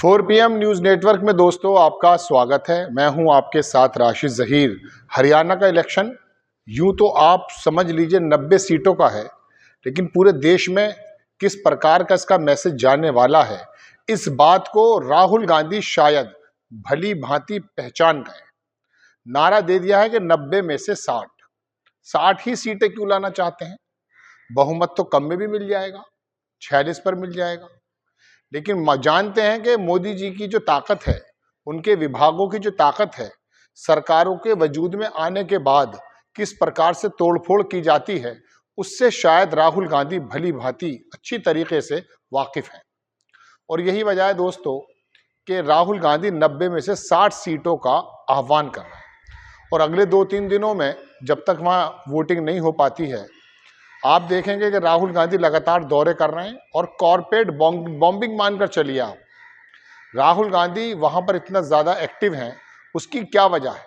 4 PM news network में दोस्तों आपका स्वागत है। मैं हूं आपके साथ राशिद ज़हीर। हरियाणा का इलेक्शन यूं तो आप समझ लीजिए 90 सीटों का है, लेकिन पूरे देश में किस प्रकार का इसका मैसेज जाने वाला है, इस बात को राहुल गांधी शायद भली भांति पहचान गए। नारा दे दिया है कि 90 में से 60 ही सीटें क्यों लाना चाहते हैं। बहुमत तो कम में भी मिल जाएगा, 46 पर मिल जाएगा, लेकिन जानते हैं कि मोदी जी की जो ताकत है, उनके विभागों की जो ताकत है, सरकारों के वजूद में आने के बाद किस प्रकार से तोड़फोड़ की जाती है, उससे शायद राहुल गांधी भली भांति अच्छी तरीके से वाकिफ हैं। और यही वजह है दोस्तों कि राहुल गांधी 90 में से 60 सीटों का आह्वान कर रहे हैं। और अगले 2-3 दिनों में जब तक वहां वोटिंग नहीं हो पाती है, आप देखेंगे कि राहुल गांधी लगातार दौरे कर रहे हैं और कॉर्पोरेट बॉम्बिंग मानकर चलिए आप। राहुल गांधी वहां पर इतना ज्यादा एक्टिव हैं, उसकी क्या वजह है।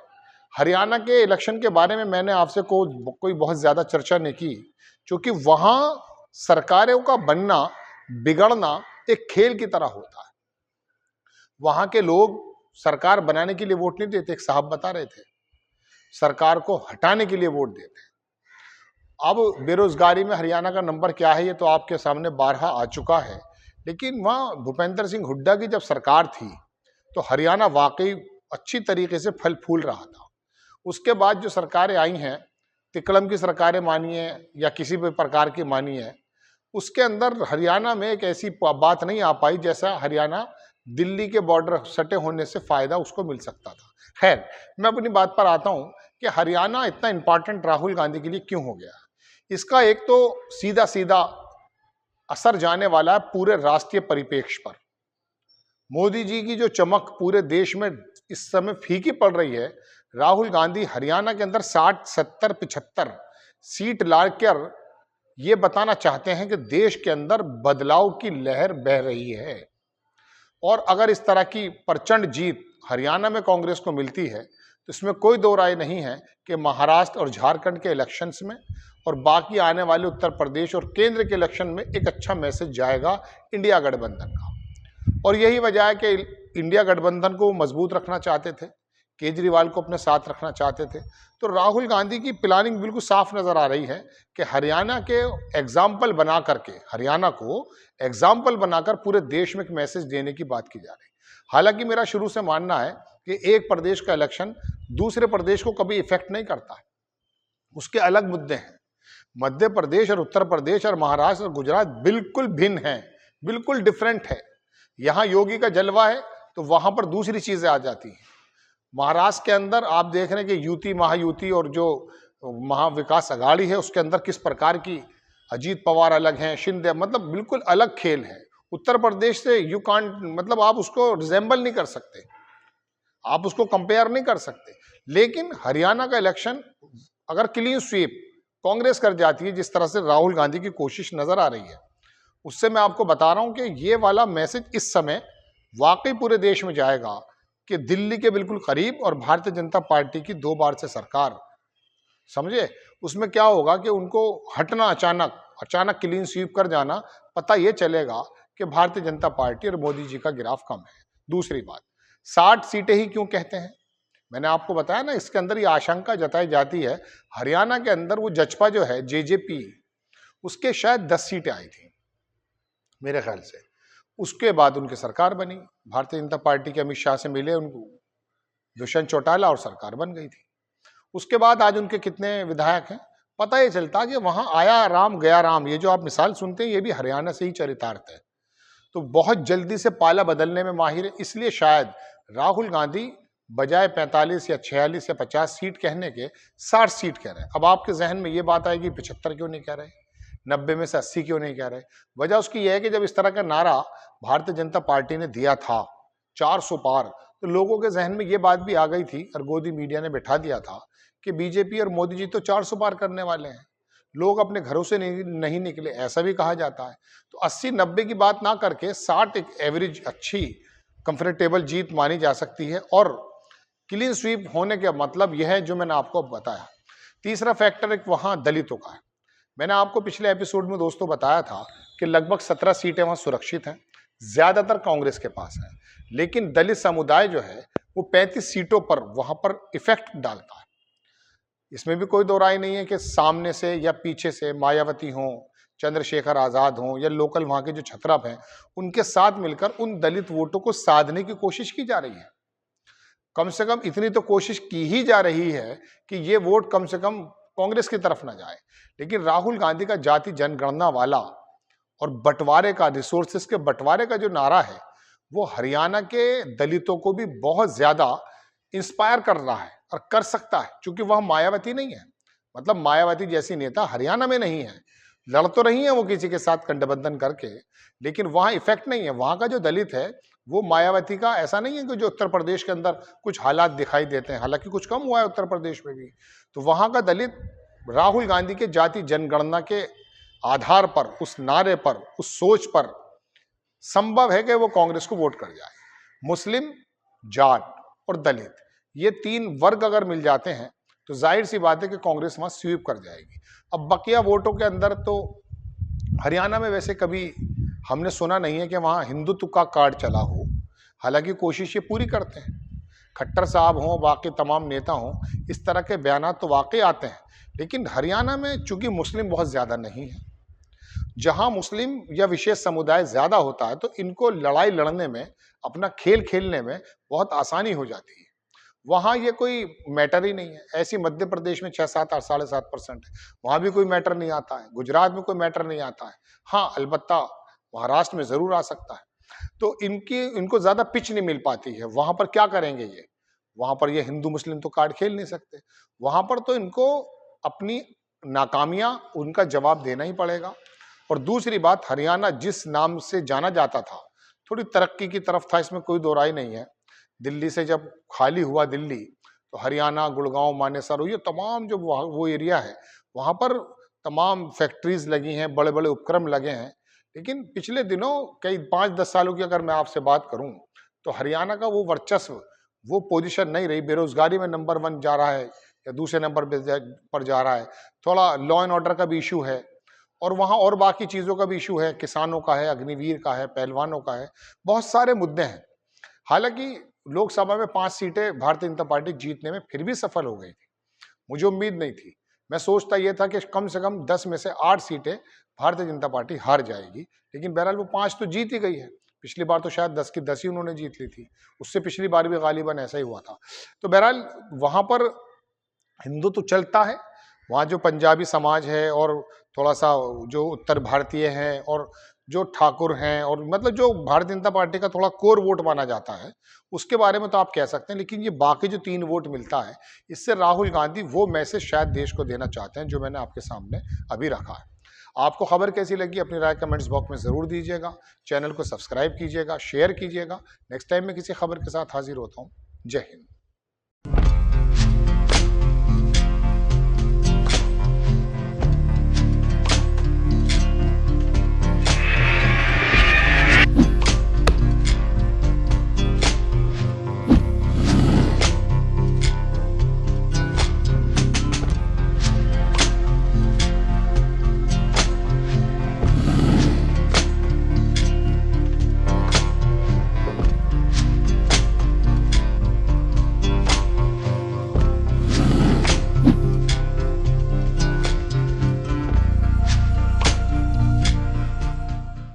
हरियाणा के इलेक्शन के बारे में मैंने आपसे कोई बहुत ज्यादा चर्चा नहीं की, क्योंकि वहां सरकारों का बनना बिगड़ना एक खेल की तरह होता है। वहां के लोग सरकार बनाने के लिए वोट नहीं देते, एक साहब बता रहे थे, सरकार को हटाने के लिए वोट देते हैं। अब बेरोजगारी में हरियाणा का नंबर क्या है ये तो आपके सामने बारहा आ चुका है, लेकिन वहाँ भूपेंद्र सिंह हुड्डा की जब सरकार थी तो हरियाणा वाकई अच्छी तरीके से फल फूल रहा था। उसके बाद जो सरकारें आई हैं, तिकड़म की सरकारें मानिए या किसी भी प्रकार की मानिए, उसके अंदर हरियाणा में एक ऐसी बात नहीं आ पाई जैसा हरियाणा दिल्ली के बॉर्डर सटे होने से फायदा उसको मिल सकता था। खैर, मैं अपनी बात पर आता हूँ कि हरियाणा इतना इंपॉर्टेंट राहुल गांधी के लिए क्यों हो गया। इसका एक तो सीधा सीधा असर जाने वाला है पूरे राष्ट्रीय परिप्रेक्ष्य पर। मोदी जी की जो चमक पूरे देश में इस समय फीकी पड़ रही है, राहुल गांधी हरियाणा के अंदर 60, 70, 75 सीट लाकर ये बताना चाहते हैं कि देश के अंदर बदलाव की लहर बह रही है। और अगर इस तरह की प्रचंड जीत हरियाणा में कांग्रेस को मिलती है तो इसमें कोई दो राय नहीं है कि महाराष्ट्र और झारखंड के इलेक्शंस में और बाकी आने वाले उत्तर प्रदेश और केंद्र के इलेक्शन में एक अच्छा मैसेज जाएगा इंडिया गठबंधन का। और यही वजह है कि इंडिया गठबंधन को मजबूत रखना चाहते थे, केजरीवाल को अपने साथ रखना चाहते थे। तो राहुल गांधी की प्लानिंग बिल्कुल साफ नजर आ रही है कि हरियाणा के एग्जाम्पल बना करके, हरियाणा को एग्जाम्पल बनाकर पूरे देश में एक मैसेज देने की बात की जा रही है। हालांकि मेरा शुरू से मानना है कि एक प्रदेश का इलेक्शन दूसरे प्रदेश को कभी इफेक्ट नहीं करता है, उसके अलग मुद्दे हैं। मध्य प्रदेश और उत्तर प्रदेश और महाराष्ट्र और गुजरात बिल्कुल भिन्न हैं, बिल्कुल डिफरेंट है। यहाँ योगी का जलवा है तो वहां पर दूसरी चीजें आ जाती हैं। महाराष्ट्र के अंदर आप देख रहे हैं कि युति, महायुति और जो महाविकास अघाड़ी है उसके अंदर किस प्रकार की अजीत पवार अलग हैं, शिंदे, मतलब बिल्कुल अलग खेल है। उत्तर प्रदेश से यू कांट, मतलब आप उसको रिजेंबल नहीं कर सकते, आप उसको कंपेयर नहीं कर सकते। लेकिन हरियाणा का इलेक्शन अगर क्लीन स्वीप कांग्रेस कर जाती है, जिस तरह से राहुल गांधी की कोशिश नजर आ रही है, उससे मैं आपको बता रहा हूं कि ये वाला मैसेज इस समय वाकई पूरे देश में जाएगा कि दिल्ली के बिल्कुल करीब और भारतीय जनता पार्टी की 2 बार से सरकार, समझे, उसमें क्या होगा कि उनको हटना, अचानक क्लीन स्वीप कर जाना, पता ये चलेगा कि भारतीय जनता पार्टी और मोदी जी का गिराफ कम है। दूसरी बात, 60 सीटें ही क्यों कहते हैं, मैंने आपको बताया ना, इसके अंदर ये आशंका जताई जाती है हरियाणा के अंदर वो जजपा जो है, जेजेपी, उसके शायद 10 सीटें आई थी मेरे ख्याल से। उसके बाद उनकी सरकार बनी, भारतीय जनता पार्टी के अमित शाह से मिले उनको दुष्यंत चौटाला और सरकार बन गई थी। उसके बाद आज उनके कितने विधायक हैं पता ही चलता कि वहां आया राम गया राम, ये जो आप मिसाल सुनते हैं ये भी हरियाणा से ही चरितार्थ है। तो बहुत जल्दी से पाला बदलने में माहिर है, इसलिए शायद राहुल गांधी बजाय 45 या 46 या 50 सीट कहने के 60 सीट कह रहे हैं। अब आपके जहन में ये बात आएगी 75 क्यों नहीं कह रहे, 90 में से 80 क्यों नहीं कह रहे। वजह उसकी यह है कि जब इस तरह का नारा भारतीय जनता पार्टी ने दिया था 400 पार, तो लोगों के जहन में ये बात भी आ गई थी और गोदी मीडिया ने बैठा दिया था कि बीजेपी और मोदी जी तो 400 पार करने वाले हैं, लोग अपने घरों से नहीं निकले, ऐसा भी कहा जाता है। तो 80-90 की बात ना करके 60 एक एवरेज अच्छी कंफर्टेबल जीत मानी जा सकती है। और क्लीन स्वीप होने का मतलब यह है जो मैंने आपको बताया। तीसरा फैक्टर एक वहां दलितों का है। मैंने आपको पिछले एपिसोड में दोस्तों बताया था कि लगभग 17 सीटें वहां सुरक्षित हैं, ज़्यादातर कांग्रेस के पास है, लेकिन दलित समुदाय जो है वो 35 सीटों पर वहाँ पर इफेक्ट डालता है। इसमें भी कोई दो राय नहीं है कि सामने से या पीछे से मायावती हों, चंद्रशेखर आज़ाद हों या लोकल वहाँ के जो छत्रप हैं, उनके साथ मिलकर उन दलित वोटों को साधने की कोशिश की जा रही है। कम से कम इतनी तो कोशिश की ही जा रही है कि ये वोट कम से कम कांग्रेस की तरफ ना जाए। लेकिन राहुल गांधी का जाति जनगणना वाला और बंटवारे का, रिसोर्सेस के बंटवारे का जो नारा है, वो हरियाणा के दलितों को भी बहुत ज्यादा इंस्पायर कर रहा है और कर सकता है, क्योंकि वह मायावती नहीं है। मतलब मायावती जैसी नेता हरियाणा में नहीं है। लड़ तो रही है वो किसी के साथ गठबंधन करके, लेकिन वहां इफेक्ट नहीं है। वहां का जो दलित है वो मायावती का ऐसा नहीं है कि जो उत्तर प्रदेश के अंदर कुछ हालात दिखाई देते हैं, हालांकि कुछ कम हुआ है उत्तर प्रदेश में भी। तो वहां का दलित राहुल गांधी के जाति जनगणना के आधार पर, उस नारे पर, उस सोच पर संभव है कि वो कांग्रेस को वोट कर जाए। मुस्लिम, जाट और दलित, ये तीन वर्ग अगर मिल जाते हैं तो जाहिर सी बात है कि कांग्रेस वहां स्वीप कर जाएगी। अब बकिया वोटों के अंदर तो हरियाणा में वैसे कभी हमने सुना नहीं है कि वहां हिंदुत्व का कार्ड चला हो। हालांकि कोशिश ये पूरी करते हैं, खट्टर साहब हों, बाकी तमाम नेता हों, इस तरह के बयान तो वाकई आते हैं। लेकिन हरियाणा में चूंकि मुस्लिम बहुत ज्यादा नहीं है, जहां मुस्लिम या विशेष समुदाय ज्यादा होता है, तो इनको लड़ाई लड़ने में, अपना खेल खेलने में बहुत आसानी हो जाती है। वहां ये कोई मैटर ही नहीं है। ऐसी मध्य प्रदेश में 6-7 8.5% है, वहां भी कोई मैटर नहीं आता है। गुजरात में कोई मैटर नहीं आता है। हाँ, अलबत्ता महाराष्ट्र में जरूर आ सकता है। तो इनको ज्यादा पिच नहीं मिल पाती है। वहां पर क्या करेंगे ये? वहां पर ये हिंदू मुस्लिम तो कार्ड खेल नहीं सकते। वहां पर तो इनको अपनी नाकामियां, उनका जवाब देना ही पड़ेगा। और दूसरी बात, हरियाणा जिस नाम से जाना जाता था, थोड़ी तरक्की की तरफ था, इसमें कोई दो राय नहीं है। दिल्ली से जब खाली हुआ दिल्ली, तो हरियाणा, गुड़गांव, मानेसर, ये तमाम जो वो एरिया है, वहां पर तमाम फैक्ट्रीज लगी हैं, बड़े बड़े उपक्रम लगे हैं। लेकिन पिछले दिनों कई 5-10 सालों की अगर मैं आपसे बात करूं, तो हरियाणा का वो वर्चस्व, वो पोजीशन नहीं रही। बेरोजगारी में नंबर 1 जा रहा है या दूसरे नंबर पर जा रहा है। थोड़ा लॉ एंड ऑर्डर का भी इशू है, और वहाँ और बाकी चीज़ों का भी इशू है, किसानों का है, अग्निवीर का है, पहलवानों का है, बहुत सारे मुद्दे हैं। हालांकि लोकसभा में 5 सीटें भारतीय जनता पार्टी जीतने में फिर भी सफल हो गई थी। मुझे उम्मीद नहीं थी। मैं सोचता यह था कि कम से कम 10 में से 8 सीटें भारतीय जनता पार्टी हार जाएगी, लेकिन बहरहाल वो 5 तो जीत ही गई है। पिछली बार तो शायद 10 की 10 ही उन्होंने जीत ली थी, उससे पिछली बार भी गालिबन ऐसा ही हुआ था। तो बहरहाल वहां पर हिंदू तो चलता है। वहाँ जो पंजाबी समाज है, और थोड़ा सा जो उत्तर भारतीय हैं, और जो ठाकुर हैं, और मतलब जो भारतीय जनता पार्टी का थोड़ा कोर वोट माना जाता है, उसके बारे में तो आप कह सकते हैं। लेकिन ये बाकी जो 3 वोट मिलता है, इससे राहुल गांधी वो मैसेज शायद देश को देना चाहते हैं जो मैंने आपके सामने अभी रखा है। आपको खबर कैसी लगी, अपनी राय कमेंट्स बॉक्स में जरूर दीजिएगा। चैनल को सब्सक्राइब कीजिएगा, शेयर कीजिएगा। नेक्स्ट टाइम मैं किसी खबर के साथ हाजिर होता हूँ। जय हिंद।